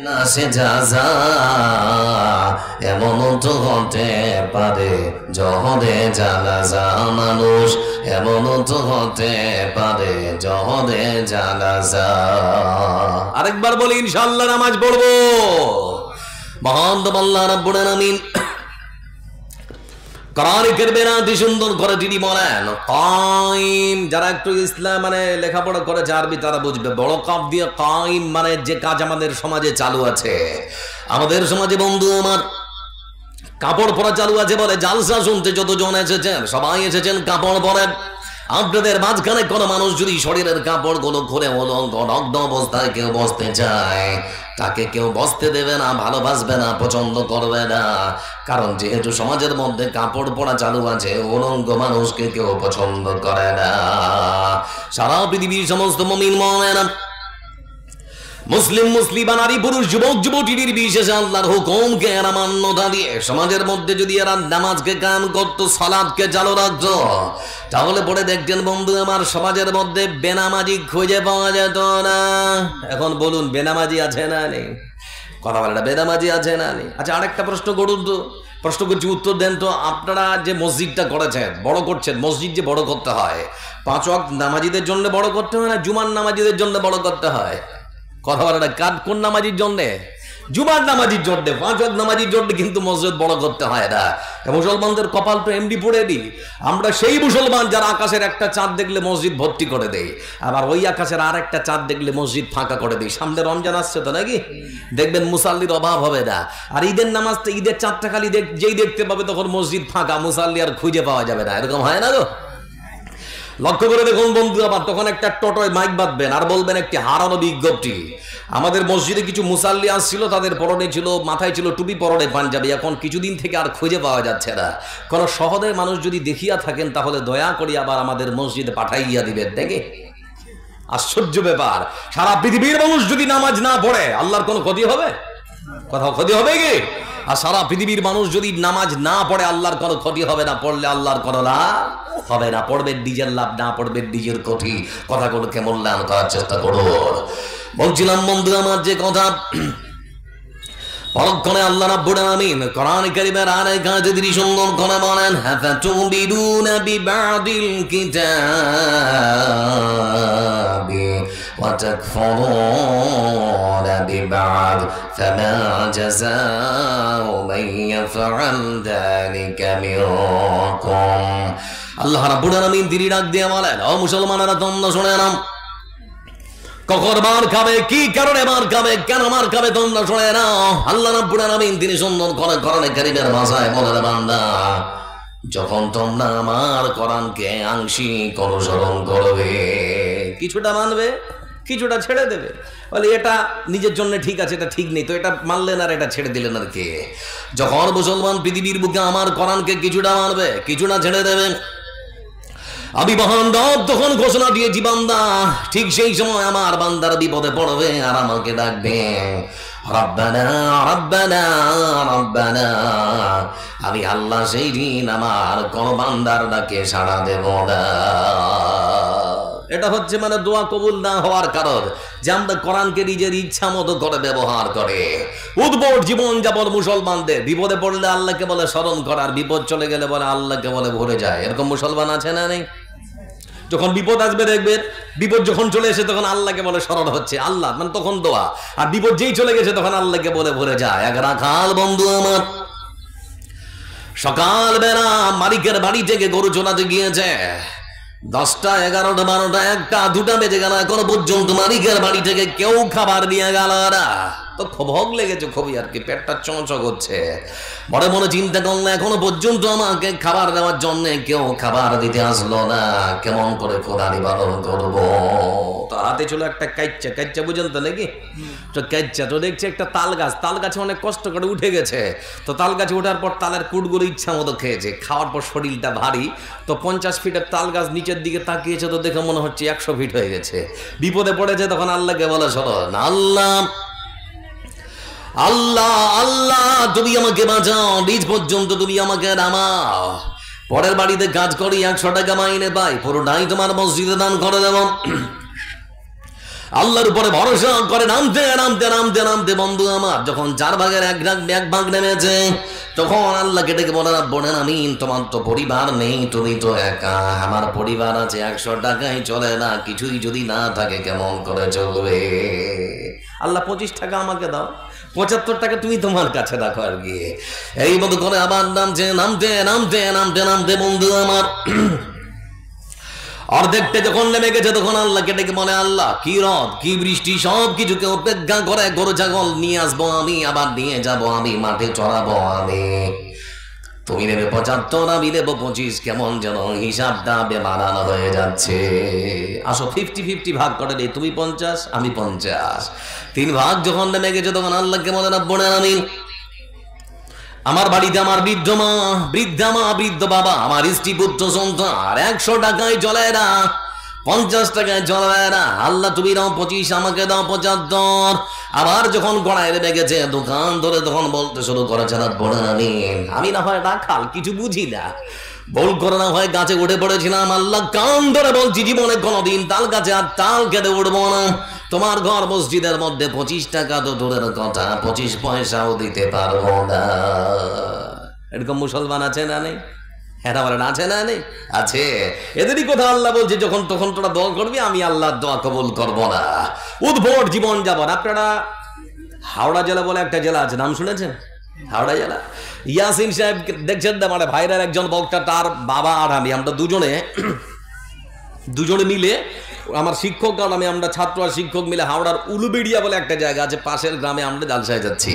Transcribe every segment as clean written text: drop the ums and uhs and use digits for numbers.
না সে যা এমন তো হতে পারে জহরে জানাজা মানুষ, এমন তো হতে পারে জহরে জানাজা। আরেকবার বলি ইনশাআল্লাহ নামাজ পড়বো। মহান আল্লাহ রাব্বুল আলামিন কোরআনের বেনাতি সুন্দর করে তিনি বলেন কাইম। যারা একটু ইসলাম মানে লেখাপড়া করেছে আরবি তারা বুঝবে, বড় কাপ দিয়ে কাইম মানে যে কাজ আমাদের সমাজে চালু আছে। আমাদের সমাজে বন্ধু আমার কাপড় পরা চালু আছে বলে জালসা শুনতে যতজন এসেছেন সবাই এসেছেন কাপড় পরেন। আপনাদের মাঝখানে কোনো মানুষ যদি শরীরের কাপড় গুলো খুলে উলঙ্গ নগ্ন অবস্থায় কেউ বসতে চায়, তাকে কেউ বসতে দেবে না, ভালোবাসবে না, পছন্দ করবে না। কারণ যেহেতু সমাজের মধ্যে কাপড় পরা চালু আছে, উলঙ্গ মানুষকে কেউ পছন্দ করে না। সারা পৃথিবীর সমস্ত মুমিন মুমিনা মুসলিম মুসলিমা নারী পুরুষ যুবক যুবতীর বিশেষে আল্লাহর হুকুমকে এরা মান্যতা দিয়ে সমাজের মধ্যে যদি এরা নামাজকে কায়েম করতো, সালাতকে চালু রাখতো, তাহলে পরে দেখতেন বন্ধু আমার সমাজের মধ্যে বেনামাজি খুঁজে পাওয়া যেত না। এখন বলুন বেনামাজি আছে না নেই? কথা বলে না, বেনামাজি আছে না নেই? আচ্ছা আরেকটা প্রশ্ন করুন তো, প্রশ্ন করছি উত্তর দেন তো। আপনারা যে মসজিদটা করেছেন, বড় করছেন, মসজিদ যে বড় করতে হয়, 5 ওয়াক্ত নামাজিদের জন্য বড় করতে হয় না জুমার নামাজিদের জন্য বড় করতে হয়? কথা বলে না, কোন নামাজির জন্যে? জুমার নামাজির জন্য। 5 ওয়াক্ত নামাজির জন্য কিন্তু মসজিদ বড় করতে হয় না। মুসলমানদের কপাল তো এমডি পড়ে দিই আমরা, সেই মুসলমান যারা আকাশের একটা চাঁদ দেখলে মসজিদ ভর্তি করে দেয়, আবার ওই আকাশের আর একটা চাঁদ দেখলে মসজিদ ফাঁকা করে দেয়। সামনে রমজান আসছে তো নাকি, দেখবেন মুসাল্লির অভাব হবে না। আর ঈদের নামাজটা, ঈদের চাঁদটা খালি যেই দেখতে পাবে তখন মসজিদ ফাঁকা, মুসাল্লি আর খুঁজে পাওয়া যাবে না। এরকম হয় না তো? লক্ষ্য করে দেখুন বন্ধু আবার, তখন একটা টোটোয় মাইক বাঁধবেন আর বলবেন একটি হারানো বিজ্ঞপ্তি। আমাদের মসজিদে কিছু মুসাল্লি আসছিল, তাদের পরনে ছিল, মাথায় ছিল টুপি, পরনে পাঞ্জাবি, এখন কিছুদিন থেকে আর খুঁজে পাওয়া যাচ্ছে না। কোন শহরের মানুষ যদি দেখিয়া থাকেন তাহলে দয়া করি আবার আমাদের মসজিদে পাঠাইয়া দিবেন। দেখে আশ্চর্য ব্যাপার, সারা পৃথিবীর মানুষ যদি নামাজ না পড়ে আল্লাহর কোনো ক্ষতি হবে? কোথাও ক্ষতি হবে কি? আর সারা পৃথিবীর মানুষ যদি নামাজ না পড়ে আল্লাহর কোনো ক্ষতি হবে না, পড়লে আল্লাহর কোনো লাভ হবে না। পড়বে নিজের লাভ, না পড়বে নিজের ক্ষতি। কথাগুলোকে মূল্যায়ন করার চেষ্টা করুন। বলছিলাম বন্ধু আমার যে কথা, পরক্ষণে আল্লাহ রাব্বুল আলামিন কোরআন কারীমের আরেক আয়াতে তিনি সুন্দর করে বলেন হাফাতুবিদুনা বিবাদিল কিতাবি ওয়া তাকফুরুনা বিবাদ ফামা জাযাউ মান ইয়াফআল যালিকা মিনকুম। আল্লাহ রাব্বুল আলামিন তিনি ডাক দিয়ে বলেন, ও মুসলমানেরা তোমরা শুনে নাও, কখন মার খাবে, কি কারণে মার খাবে, কেন মার খাবে তোমরা শুনে নাও। আল্লাহ রাব্বুল আলামিন তিনি সুন্দর করে কোরআনে কারীমের ভাষায় বলেন, বান্দা যখন তোমরা আমার কোরআনকে আংশিক অনুসরণ করবে, কিছুটা মানবে কিছুটা ছেড়ে দেবে, বলে এটা নিজের জন্য ঠিক আছে, এটা ঠিক নেই, তো এটা মানলেন আর এটা ছেড়ে দিলেন আর কে? যখন মুসলমান পৃথিবীর বুকে আমার কোরআনকে কিছুটা মানবে কিছুটা ছেড়ে দেবেন, আমি মহান রব তখন ঘোষণা দিয়েছি বান্দা ঠিক সেই সময় আমার বান্দার বিপদে পড়বে আর আমাকে ডাকবে রব্বানা রব্বানা রব্বানা। আমি আল্লাহ সেই দিন আমার কোন বান্দার ডাকে সাড়া দেব না। এটা হচ্ছে মানে দোয়া কবুল না হওয়ার কারণ যে আমরা কোরআনকে নিজের ইচ্ছা মতো করে ব্যবহার করে। উদ্ভট জীবন যাপন মুসলমানদের, বিপদে পড়লে আল্লাহকে বলে স্মরণ করার, বিপদ চলে গেলে বলে আল্লাহকে বলে ভরে যায়। এরকম মুসলমান আছে না নেই? যখন বিপদ আসবে দেখবেন, বিপদ যখন চলে এসে তখন আল্লাহকে বলে স্মরণ হচ্ছে, আল্লাহ মানে তখন দোয়া, আর বিপদ যেই চলে গেছে তখন আল্লাহকে বলে ভরে যায়। এক রাখাল বন্ধু আমার সকালবেলা মালিকের বাড়ি থেকে গরু চোরাতে গিয়েছে। 10টা 11টা 12টা 1টা 2টা বেজে গেল, এখনো পর্যন্ত মালিকের বাড়ি থেকে কেউ খাবার নিয়ে গেল না। তো ভোগ লেগেছে খুবই আর কি, পেটটা চমচক হচ্ছে। মনে মনে চিন্তা করলো এখনো পর্যন্ত আমাকে খাবার দেওয়ার জন্য কেউ খাবার দিতে আসলো না, কেমন করে খোদা নিবারণ করবো। তো হাতে ছিল একটা কাইচ্চা, কাইচ্চা বুঝেন তো নাকি? তো কাইচ্চা তো দেখছে একটা তাল গাছ, তাল গাছে অনেক কষ্ট করে উঠে গেছে। তো তাল গাছে ওঠার পর তালের কুটগুলো ইচ্ছা মতো খেয়েছে, খাওয়ার পর শরীরটা ভারী। তো 50 ফিটের তাল গাছ নিচের দিকে তাকিয়েছে, তো দেখে মনে হচ্ছে 100 ফিট হয়ে গেছে। বিপদে পড়েছে, তখন আল্লাহকে বলে শোনো আল্লাহ আল্লাহ আল্লাহ তুমি আমাকে বাঁচাও, নিজ পর্যন্ত তুমি আমাকে নামাও। পরের বাড়িতে কাজ করি, 100 টাকা মাইনে পাই, পুরোটাই তোমার মসজিদে দান করে দেব। আল্লাহর উপরে ভরসা করে নামতে নামতে নামতে নামতে বন্ধু আমার যখন 4 ভাগের 1 ভাগ নেমেছে, তখন আল্লাহকে ডেকে বলেন আমিন, তোমার তো পরিবার নেই, তুমি তো একা, আমার পরিবার আছে, 100 টাকায় চলে না, কিছুই যদি না থাকে কেমন করে চলবে? আল্লাহ 25 টাকা আমাকে দাও, 75 টাকা তুমি তোমার কাছে রাখো আর গিয়ে। এই মতো করে আবার নামতে নামতে নামতে নামতে নামতে বন্ধু আমার অর্ধেকটা যখন নেমে গেছে, তখন আল্লাহকে ডেকে বলে আল্লাহ কি রদ কি বৃষ্টি সব কিছুকে উপেক্ষা করে গরু ছাগল নিয়ে আসবো আমি, আবার নিয়ে যাব আমি, মাঠে চড়াবো আমি, তুমি নেবে 75, আমি নেবো 25, কেমন যেন হিসাবটা বেমানানো হয়ে যাচ্ছে। আসো 50-50 ভাগ করে নেই, তুমি 50 আমি 50। 3 ভাগ যখন নেমে গেছে, তখন আল্লাহকে বলে রব্বুল আলামিন আমার বাড়িতে আমার বৃদ্ধা মা বৃদ্ধ বাবা, আমার স্ত্রী পুত্র সন্তান 100 টাকায় চলে না, 50 টাকায় চলে না, আল্লাহ তুমি দাও 25, আমাকে দাও 75। আবার যখন গড়ায় রেখে গেছে দোকান ধরে তখন বলতে শুরু করেছে রব্বুল আলামিন আমি না হয় রাখাল, কিছু বুঝি না, বল করে না হয় গাছে উঠে পড়েছিলাম, আল্লাহ কান ধরে বলছি জীবনে কোনোদিন তাল গাছে আর তাল কেটে উঠবো না, তোমার ঘর মসজিদের মধ্যে 25 টাকা তো দূরের কথা 25 পয়সাও দিতে পারবো না। এরকম মুসলমান আছে না নেই? এরা বলেন আছে না নেই? আছে। এদেরই কথা আল্লাহ বলছে যখন তখন তোরা দোয়া করবি, আমি আল্লাহর দোয়া কবুল করবো না। উদ্ভট জীবন যাপন। আপনারা হাওড়া জেলা বলে একটা জেলা আছে, নাম শুনেছেন? হাওড়া জেলা। ইয়াসিন সাহেব দেখছেন না, মানে ভাইরার একজন বক্তা, তার বাবা আর আমরা দুজনে মিলে, আমার শিক্ষক আর আমরা ছাত্র আর শিক্ষক মিলে হাওড়ার উলুবেড়িয়া বলে একটা জায়গা আছে, পাশের গ্রামে আমরা জালসায় যাচ্ছি।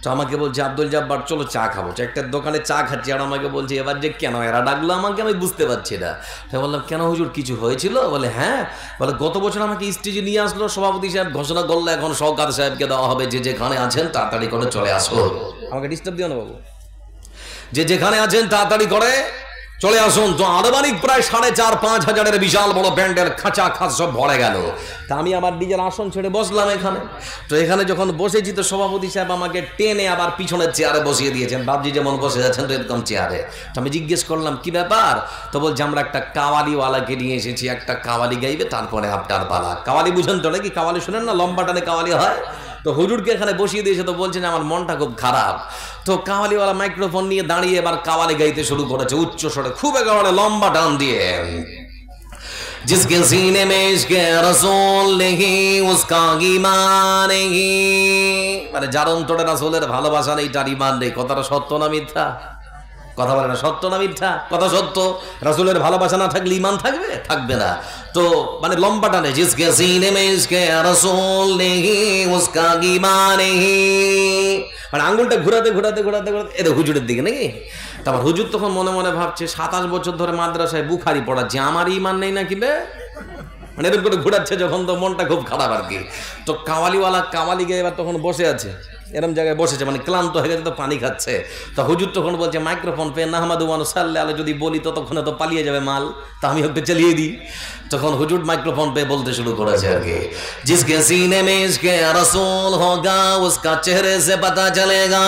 তো আমাকে বলছে আব্দুল জব্বার চলো চা খাবো, একটা দোকানে চা খাচ্ছি, আর আমাকে বলছে এবার যে কেন এরা ডাকলো আমাকে, আমি বুঝতে পারছি না। তো বললাম কেন হুজুর কিছু হয়েছিল? বলে হ্যাঁ, বলে গত বছর আমাকে স্টেজে নিয়ে আসলো, সভাপতি সাহেব ঘোষণা করলো এখন সওকাত সাহেবকে দেওয়া হবে, যে যেখানে আছেন তাড়াতাড়ি করে চলে আসো। আমাকে ডিস্টার্ব দিও না বাবু, যে যেখানে আছেন তাড়াতাড়ি করে চলে আসুন। তো আনুমানিক প্রায় 4,5-5 হাজারের বিশাল বড় প্যান্ডেল, খাঁচা খাঁচ সব ভরে গেল। তা আমি আমার নিজের আসন ছেড়ে বসলাম এখানে। তো এখানে যখন বসেছি তো সভাপতি সাহেব আমাকে টেনে আবার পিছনের চেয়ারে বসিয়ে দিয়েছেন, বাবজি যেমন বসে যাচ্ছেন তো এরকম চেয়ারে। তো আমি জিজ্ঞেস করলাম কি ব্যাপার? তো বলছে আমরা একটা কাওয়ালিওয়ালাকে নিয়ে এসেছি, একটা কাওয়ালি গাইবে, তারপরে আপনার পালা। কাওয়ালি বুঝেন তো নাকি? কাওয়ালি শুনেন না, লম্বা টানে কাওয়ালি হয়। তো হুজুরকে এখানে বসিয়ে দিয়েছে, তো বলছেন আমার মনটা খুব খারাপ। তো কাওয়ালিওয়ালা মাইক্রোফোন নিয়ে দাঁড়িয়ে এবার কাওয়ালি গাইতে শুরু করেছে উচ্চ স্বরে, খুব একেবারে লম্বা টান দিয়ে। जिसके सीने में इश्क रसूल नहीं उसका ईमान नहीं, মানে যার অন্তরে রাসূলের ভালোবাসা নেই তার ঈমান নেই। কথাটা সত্য না মিথ্যা? কথা বলে না, সত্য না মিথ্যা? কথা সত্য। রাসূলের ভালোবাসা না থাকলে ঈমান থাকবে? থাকবে না। তো মানে লম্বা টানে জিসকে সিনে মে ইশকে রাসূল নেহি উসকা ঈমান নেহি, মানে আঙ্গুলটা ঘোরাতে ঘোরাতে ঘোরাতে ঘোরাতে এটা হুজুরের দিকে নাকি। তারপর হুজুর তখন মনে মনে ভাবছে 27 বছর ধরে মাদ্রাসায় বুখারি পড়াচ্ছে, আমার ঈমান নেই নাকি বে, মানে এরকম করে ঘোরাচ্ছে যখন, তো মনটা খুব খারাপ আর কি। তো কাওয়ালিওয়ালা কাওয়ালি গিয়ে এবার তখন বসে আছে, এরকম জায়গায় বসেছে, মানে ক্লান্ত হয়ে গেছে, তো পানি খাচ্ছে। তো হুজুর তখন বলছে মাইক্রোফোন পেয়ে নাহমাদু ওয়া নুসাল্লি আলাইহি যদি বলি তো তখন তো পালিয়ে যাবে মাল, তা আমি ওকে চালিয়ে দিই। তখন হুজুর মাইক্রোফোন পেয়ে বলতে শুরু করেছে আর কি, জিসকে सीने में इश्क रसूल होगा उसका चेहरे से पता चलेगा,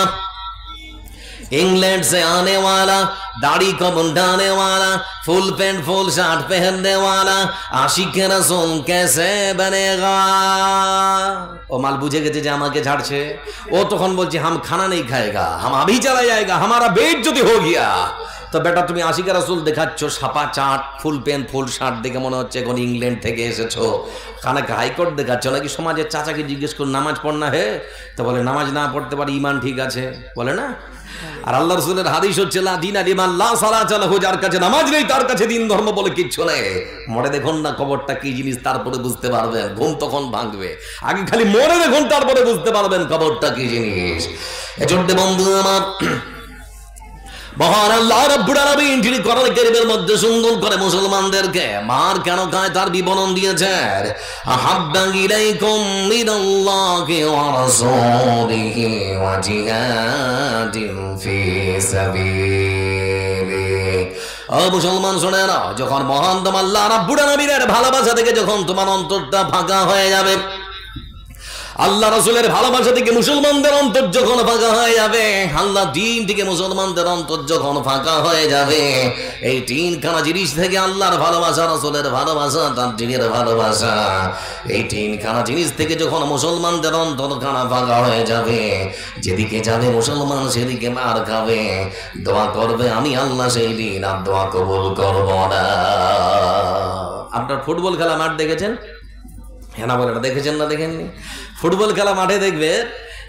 इंग्लैंड से आने वाला, दाढ़ी को मुंडाने वाला, फुल पैंट फुल शर्ट पहनने वाला आशिक रसूल कैसे बनेगा। ও মাল বুঝে গেছে যে আমাকে ঝাড়ছে। ও তখন বলছে হাম খানা নেই খাएगा, हम अभी चला जाएगा, हमारा बेइज्जती हो गया। তো বেটা তুমি আশিক রাসূল দেখাচ্ছ, ছাপা চাট, ফুল প্যান্ট ফুল শার্ট দেখে মনে হচ্ছে এখন ইংল্যান্ড থেকে এসেছো। কানাকে হাইকোর্ট দেখাচ্ছ নাকি? সমাজের চাচাকে জিজ্ঞেস করুন নামাজ পড় না হে, তো বলে নামাজ না পড়তে পারি ঈমান ঠিক আছে, বলে না। আর আল্লাহ রাসূলের হাদিস হচ্ছে লা দীনা লিমান লা সালাতা লাহু, যার কাছে নামাজ নেই তার কাছে দিন ধর্ম বলে কিচ্ছু নেই। মরে দেখুন না কবরটা কি জিনিস, তারপরে বুঝতে পারবেন, ঘুম তখন ভাঙবে। আগে খালি মরে দেখুন, তারপরে বুঝতে পারবেন কবরটা কি জিনিস। এজন্য বন্ধু আমার, মহান আল্লাহ রাব্বুল আলামিন যিনি কোরআন কারীমের মধ্যে সুন্দর করে মুসলমানদেরকে মার কেন খায় তার বিবরণ দিয়েছেন। আহাব্বা ইলাইকুম মিনাল্লাহি ওয়া রাসূলিহি ওয়া জিহাদিন ফি সাবিলিহি। ও মুসলমান শুনে না, যখন মহান আল্লাহ রাব্বুল আলামিনের ভালোবাসা থেকে যখন তোমার অন্তরটা ফাঁকা হয়ে যাবে, আল্লাহ রাসূলের ভালোবাসা থেকে মুসলমানদের অন্তর যখন ফাঁকা হয়ে যাবে, আল্লাহ দ্বীন থেকে মুসলমানদের অন্তর যখন ফাঁকা হয়ে যাবে, এই তিনখানা জিনিস থেকে আল্লাহর ভালোবাসা, রাসূলের ভালোবাসা, তার দ্বীনের ভালোবাসা, এই তিনখানা জিনিস থেকে যখন মুসলমানদের অন্তরখানা ফাঁকা হয়ে যাবে, যেদিকে যাবে মুসলমান সেদিকে মার খাবে। দোয়া করবে আমি আল্লাহ সেই দিন আর দোয়া কবুল করব না। আপনার ফুটবল খেলা মাঠ দেখেছেন? হ্যাঁ না বলে দেখেছেন না দেখেননি? ফুটবল খেলা মাঠে দেখবে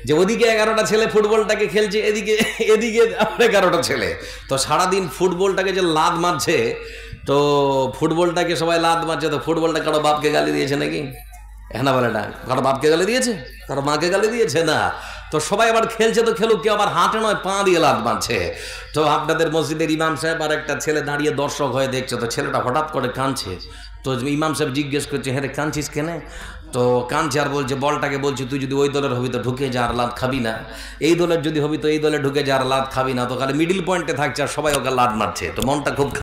যে ওদিকে 11টা ছেলে ফুটবলটাকে খেলছে, এদিকে 11টা ছেলে। তো সারাদিন ফুটবলটাকে যে লাদ মারছে, তো ফুটবলটাকে সবাই লাদ মারছে, তো ফুটবলটা কারো বাপকে গালি দিয়েছে নাকি? হ্যাঁ না বলে না, কারো বাপকে গালি দিয়েছে, কারো মাকে গালি দিয়েছে না। তো সবাই আবার খেলছে, তো খেলুক, কেউ আবার হাতে নয় পা দিয়ে লাদ মারছে। তো আপনাদের মসজিদের ইমাম সাহেব আর একটা ছেলে দাঁড়িয়ে দর্শক হয়ে দেখছে, তো ছেলেটা হঠাৎ করে কাঁদছে। তো ইমাম সাহেব জিজ্ঞেস করছে, হ্যাঁ রে কাঁদছিস কেনে? তো কাঁদছে আর বলছে, বলটাকে বলছে তুই যদি ওই দলের হবি তো ঢুকে যা আর লাদ খাবি না, এই দলের যদি হবি তো এই দলে ঢুকে যা আর লাদ খাবি না। তো খালি মিডিল পয়েন্টে থাকছে আর সবাই ওকে লাদ মারছে, তো মনটা খুব